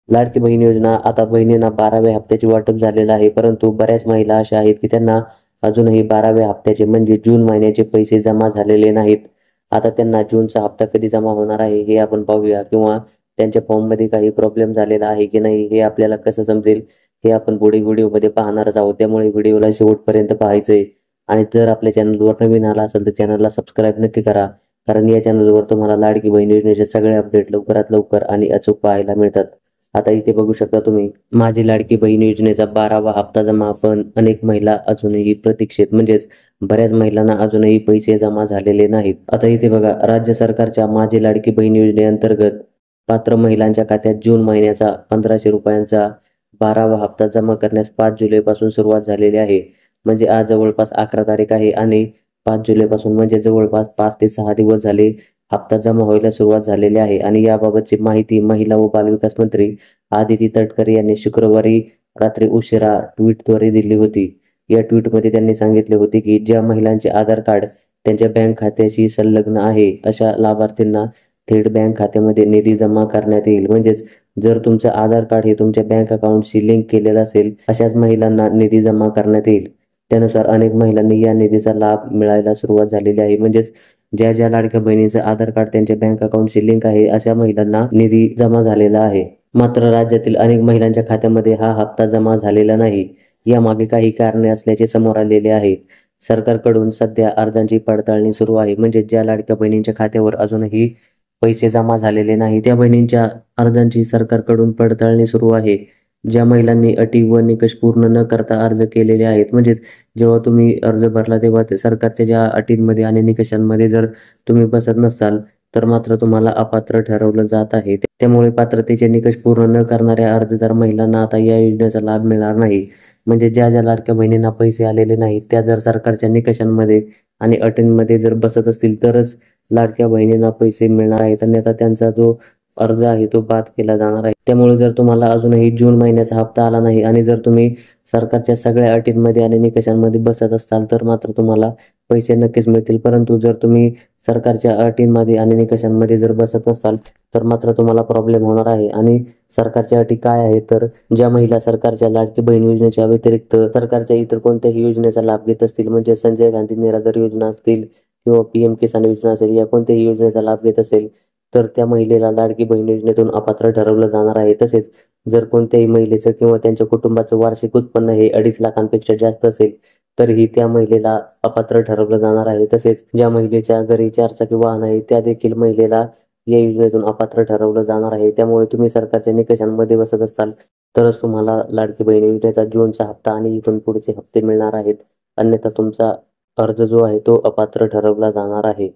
लाडकी बहीण योजना आता बहिणींना 12व्या हप्त्याची वाटप झालेलं आहे, परंतु बऱ्याच महिला अशा आहेत की त्यांना अजूनही 12व्या हप्त्याचे म्हणजे जून महिन्याचे पैसे जमा झालेले नाहीत. आता त्यांना जूनचा हप्ता कधी जमा होणार आहे हे आपण पाहूया, किंवा त्यांच्या फॉर्ममध्ये काही प्रॉब्लेम झालेला आहे की नाही हे आपल्याला कसं समजेल हे आपण पुढील व्हिडिओमध्ये पाहणारच आहोत. त्यामुळे व्हिडिओला शेवटपर्यंत पाहायचंय. आणि जर आपल्या चॅनलवर नवीन आला असेल तर चॅनलला सबस्क्राईब नक्की करा, कारण या चॅनलवर तुम्हाला लाडकी बहीण योजनेचे सगळे अपडेट लवकरात लवकर आणि अचूक पाहायला मिळतात. आता इथे बघू शकता तुम्ही, माझी लाडकी बहीण योजनेचा 12वा हप्ता जमा, पण अनेक महिला अजूनही प्रतीक्षेत, म्हणजेच बऱ्याच महिलांना अजूनही पैसे जमा झालेले नाहीत. आता इथे बघा, राज्य सरकारच्या माझी लाडकी बहीण योजनेअंतर्गत पात्र महिलांच्या खात्यात जून महिन्याचा 1500 रुपयांचा 12वा हप्ता जमा करण्यास 5 जुलैपासून सुरुवात झालेली आहे. म्हणजे आज जवळपास 11 तारीख आहे आणि 5 जुलैपासून म्हणजे जवळपास 5 ते 6 दिवस झाले हप्ता जमा व्हायला सुरुवात झालेली आहे. आणि याबाबतची माहिती महिला व बालविकास मंत्री आदिती तटकरे यांनी शुक्रवारी रात्री उशिरा ट्विटद्वारे दिली होती. या ट्विटमध्ये त्यांनी सांगितले होते की ज्या महिलांचे आधार कार्ड त्यांच्या बँक खात्याशी संलग्न आहे अशा लाभार्थींना थेट बँक खात्यामध्ये निधी जमा करण्यात येईल. म्हणजेच जर तुमचं आधार कार्ड हे तुमच्या बँक अकाउंटशी लिंक केलेलं असेल अशाच महिलांना निधी जमा करण्यात येईल. त्यानुसार अनेक महिलांनी या निधीचा लाभ मिळायला सुरुवात झालेली आहे. म्हणजेच ज्या ज्या लाडक्या बहिणीचं आधार कार्ड त्यांच्या बँक अकाउंटशी लिंक आहे अशा महिलांना निधी जमा झालेला आहे. मात्र राज्यातील अनेक महिलांच्या खात्यामध्ये हा हप्ता जमा झालेला नाही. यामागे काही कारणे असल्याचे समोर आलेले आहे. सरकारकडून सध्या अर्जांची पडताळणी सुरू आहे. म्हणजे ज्या लाडक्या बहिणींच्या खात्यावर अजूनही पैसे जमा झालेले नाही त्या बहिणींच्या अर्जांची सरकारकडून पडताळणी सुरू आहे. ज्या महिलांनी अटी व निकष पूर्ण न करता अर्ज केलेले आहेत, म्हणजेच जेव्हा तुम्ही अर्ज भरला तेव्हा सरकारच्या ज्या अटींमध्ये आणि निकषांमध्ये जर तुम्ही बसत नसाल तर मात्र तुम्हाला अपात्र ठरवलं जात आहे. त्यामुळे पात्रतेचे निकष पूर्ण न करणाऱ्या अर्जदार महिलांना आता या योजनेचा लाभ मिळणार नाही. म्हणजे ज्या ज्या लाडक्या बहिणींना पैसे आलेले नाहीत त्या जर सरकारच्या निकषांमध्ये आणि अटींमध्ये जर बसत असतील तरच लाडक्या बहिणींना पैसे मिळणार आहेत, अन्यथा त्यांचा जो अर्ज आहे तो बाद केला जाणार आहे. त्यामुळे जर तुम्हाला अजूनही जून महिन्याचा हप्ता आला नाही आणि जर तुम्ही सरकारच्या सगळ्या अटींमध्ये आणि निकषांमध्ये बसत असाल तर मात्र तुम्हाला पैसे नक्कीच मिळतील. परंतु जर तुम्ही सरकारच्या अटींमध्ये आणि निकषांमध्ये जर बसत नसाल तर मात्र तुम्हाला प्रॉब्लेम होणार आहे. आणि सरकारच्या अटी काय आहेत, तर ज्या महिला सरकारच्या लाडकी बहीण योजनेच्या व्यतिरिक्त सरकारच्या इतर कोणत्याही योजनेचा लाभ घेत असतील, म्हणजे संजय गांधी निराधार योजना असतील किंवा PM किसान योजना असेल, या कोणत्याही योजनेचा लाभ घेत असेल तर त्या महिलेला लाडकी बहीण योजनेतून अपात्र ठरवलं जाणार आहे. तसेच जर कोणत्याही महिलेचं किंवा त्यांच्या कुटुंबाचं वार्षिक उत्पन्न हे 2.5 लाखांपेक्षा जास्त असेल तरीही त्या महिलेला अपात्र ठरवलं जाणार आहे. तसेच ज्या महिलेच्या घरी 4 चाकी वाहन आहे त्या देखील महिलेला या योजनेतून अपात्र ठरवलं जाणार आहे. त्यामुळे तुम्ही सरकारच्या निकषांमध्ये बसत असाल तरच तुम्हाला लाडकी बहीण योजनेचा जूनचा हप्ता आणि इथून पुढचे हप्ते मिळणार आहेत, अन्यथा तुमचा अर्ज जो आहे तो अपात्र ठरवला जाणार आहे.